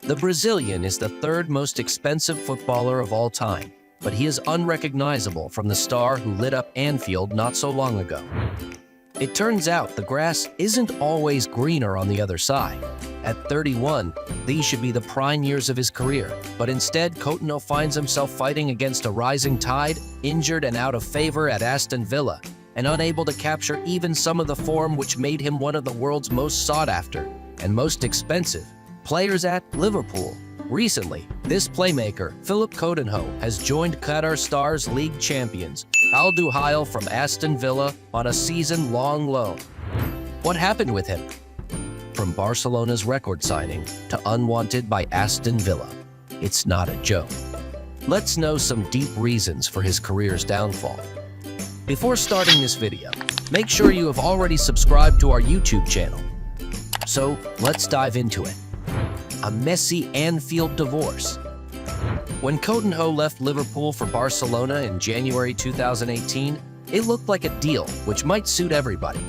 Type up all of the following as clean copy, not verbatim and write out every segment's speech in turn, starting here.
The Brazilian is the third most expensive footballer of all time, but he is unrecognizable from the star who lit up Anfield not so long ago. It turns out the grass isn't always greener on the other side. At 31, these should be the prime years of his career, but instead Coutinho finds himself fighting against a rising tide, injured and out of favor at Aston Villa, and unable to capture even some of the form which made him one of the world's most sought-after and most expensive players at Liverpool. Recently, this playmaker, Philippe Coutinho, has joined Qatar Stars League champions Al Duhail from Aston Villa on a season-long loan. What happened with him? From Barcelona's record signing to Unwanted by Aston Villa. It's not a joke. Let's know some deep reasons for his career's downfall. Before starting this video, make sure you have already subscribed to our YouTube channel. So let's dive into it. A messy Anfield divorce. When Coutinho left Liverpool for Barcelona in January 2018, it looked like a deal which might suit everybody.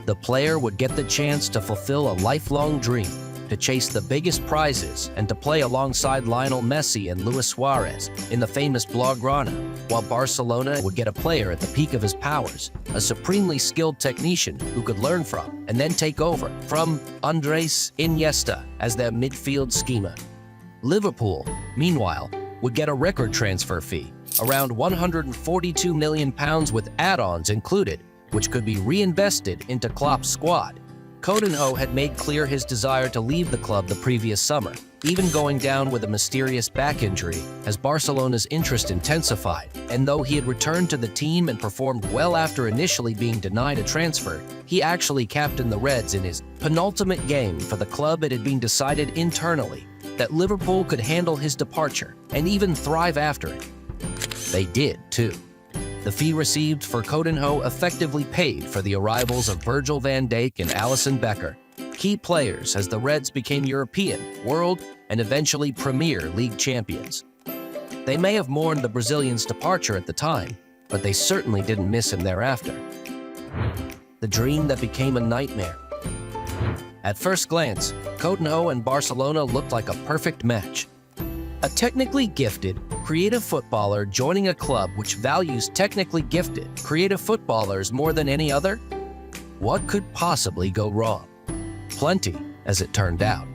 The player would get the chance to fulfill a lifelong dream, to chase the biggest prizes and to play alongside Lionel Messi and Luis Suarez in the famous Blaugrana, while Barcelona would get a player at the peak of his powers, a supremely skilled technician who could learn from and then take over from Andres Iniesta as their midfield schema. Liverpool, meanwhile, would get a record transfer fee, around £142 million with add-ons included, which could be reinvested into Klopp's squad. Coutinho had made clear his desire to leave the club the previous summer, even going down with a mysterious back injury as Barcelona's interest intensified. And though he had returned to the team and performed well after initially being denied a transfer, he actually captained the Reds in his penultimate game for the club. It had been decided internally that Liverpool could handle his departure and even thrive after it. They did, too. The fee received for Coutinho effectively paid for the arrivals of Virgil van Dijk and Alisson Becker, key players as the Reds became European, world, and eventually Premier League champions. They may have mourned the Brazilian's departure at the time, but they certainly didn't miss him thereafter. The dream that became a nightmare. At first glance, Coutinho and Barcelona looked like a perfect match. A technically gifted, creative footballer joining a club which values technically gifted, creative footballers more than any other? What could possibly go wrong? Plenty, as it turned out.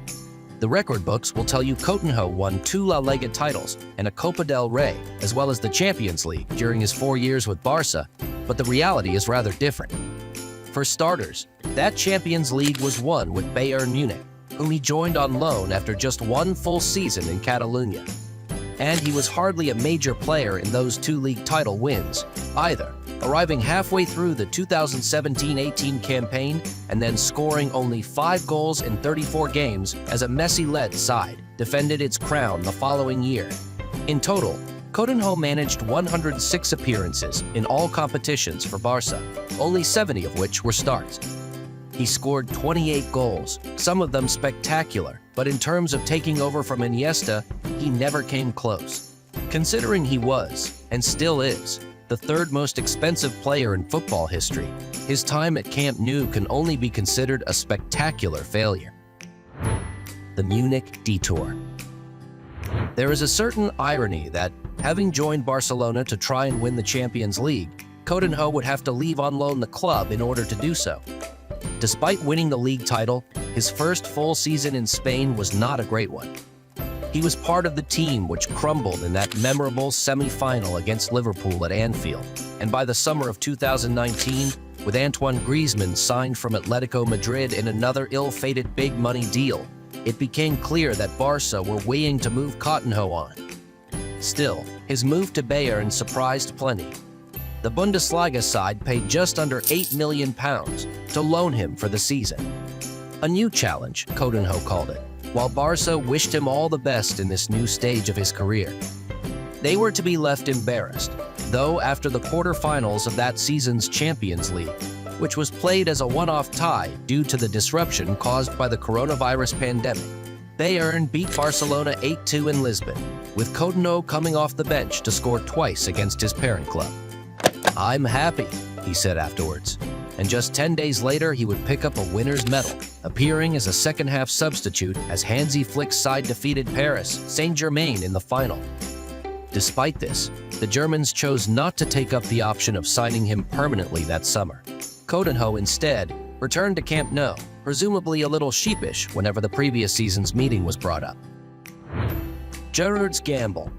The record books will tell you Coutinho won 2 La Liga titles and a Copa del Rey, as well as the Champions League during his 4 years with Barca, but the reality is rather different. For starters, that Champions League was won with Bayern Munich, whom he joined on loan after just 1 full season in Catalonia. And he was hardly a major player in those 2 league title wins, either, arriving halfway through the 2017-18 campaign and then scoring only 5 goals in 34 games as a Messi-led side defended its crown the following year. In total, Coutinho managed 106 appearances in all competitions for Barca, only 70 of which were starts. He scored 28 goals, some of them spectacular, but in terms of taking over from Iniesta, he never came close. Considering he was, and still is, the 3rd most expensive player in football history, his time at Camp Nou can only be considered a spectacular failure. The Munich detour. There is a certain irony that, having joined Barcelona to try and win the Champions League, Coutinho would have to leave on loan the club in order to do so. Despite winning the league title, his first full season in Spain was not a great one. He was part of the team which crumbled in that memorable semi-final against Liverpool at Anfield, and by the summer of 2019, with Antoine Griezmann signed from Atletico Madrid in another ill-fated big-money deal, it became clear that Barca were weighing to move Coutinho on. Still, his move to Bayern surprised plenty. The Bundesliga side paid just under £8 million to loan him for the season. A new challenge, Coutinho called it, while Barca wished him all the best in this new stage of his career. They were to be left embarrassed, though after the quarterfinals of that season's Champions League, which was played as a one-off tie due to the disruption caused by the coronavirus pandemic, Bayern beat Barcelona 8-2 in Lisbon, with Coutinho coming off the bench to score twice against his parent club. "I'm happy," he said afterwards, and just 10 days later he would pick up a winner's medal. appearing as a second-half substitute as Hansi Flick's side defeated Paris Saint-Germain in the final. Despite this, the Germans chose not to take up the option of signing him permanently that summer. Coutinho instead returned to Camp Nou, presumably a little sheepish whenever the previous season's meeting was brought up. Gerards' gamble.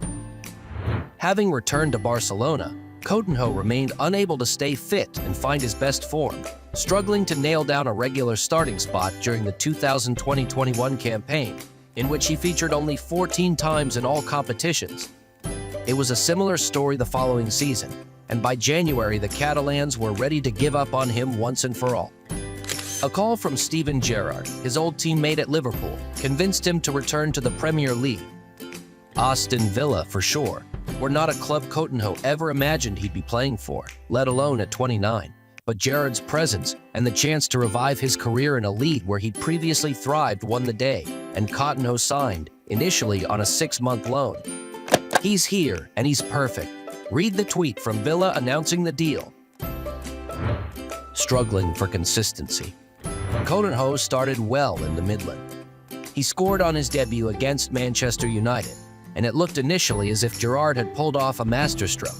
Having returned to Barcelona, Coutinho remained unable to stay fit and find his best form, struggling to nail down a regular starting spot during the 2020-21 campaign, in which he featured only 14 times in all competitions. It was a similar story the following season, and by January the Catalans were ready to give up on him once and for all. A call from Steven Gerrard, his old teammate at Liverpool, convinced him to return to the Premier League. Aston Villa, for sure, were not a club Coutinho ever imagined he'd be playing for, let alone at 29. But Gerrard's presence and the chance to revive his career in a league where he'd previously thrived won the day, and Coutinho signed, initially on a 6-month loan. He's here, and he's perfect. Read the tweet from Villa announcing the deal. Struggling for consistency. Coutinho started well in the Midland. He scored on his debut against Manchester United, and it looked initially as if Gerrard had pulled off a masterstroke.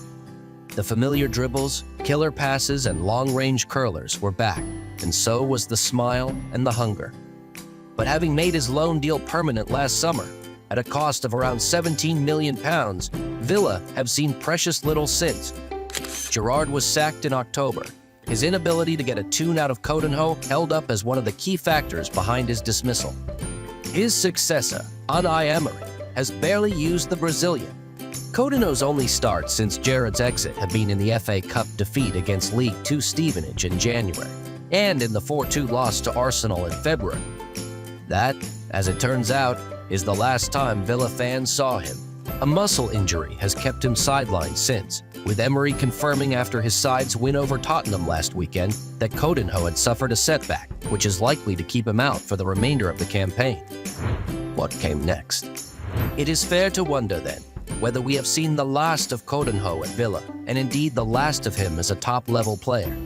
The familiar dribbles, killer passes, and long-range curlers were back, and so was the smile and the hunger. But having made his loan deal permanent last summer, at a cost of around £17 million, Villa have seen precious little since. Gerrard was sacked in October. His inability to get a tune out of Coutinho held up as one of the key factors behind his dismissal. His successor, Unai Emery, has barely used the Brazilian. Coutinho's only starts since Gerrard's exit have been in the FA Cup defeat against League Two Stevenage in January, and in the 4-2 loss to Arsenal in February. That, as it turns out, is the last time Villa fans saw him. A muscle injury has kept him sidelined since, with Emery confirming after his side's win over Tottenham last weekend that Coutinho had suffered a setback, which is likely to keep him out for the remainder of the campaign. What came next? It is fair to wonder, then, whether we have seen the last of Coutinho at Villa, and indeed the last of him as a top-level player.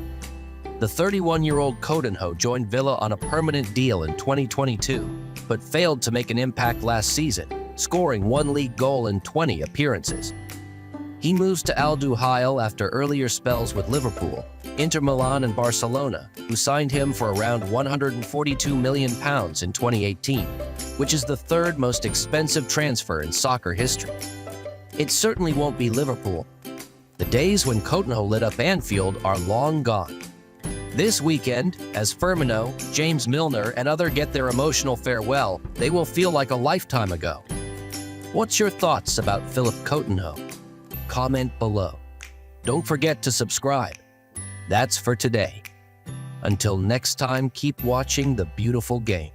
The 31-year-old Coutinho joined Villa on a permanent deal in 2022, but failed to make an impact last season, scoring 1 league goal in 20 appearances. He moves to Al Duhail after earlier spells with Liverpool, Inter Milan and Barcelona, who signed him for around £142 million in 2018, which is the third most expensive transfer in soccer history. It certainly won't be Liverpool. The days when Coutinho lit up Anfield are long gone. This weekend, as Firmino, James Milner, and others get their emotional farewell, they will feel like a lifetime ago. What's your thoughts about Philippe Coutinho? Comment below. Don't forget to subscribe. That's for today. Until next time, keep watching the beautiful game.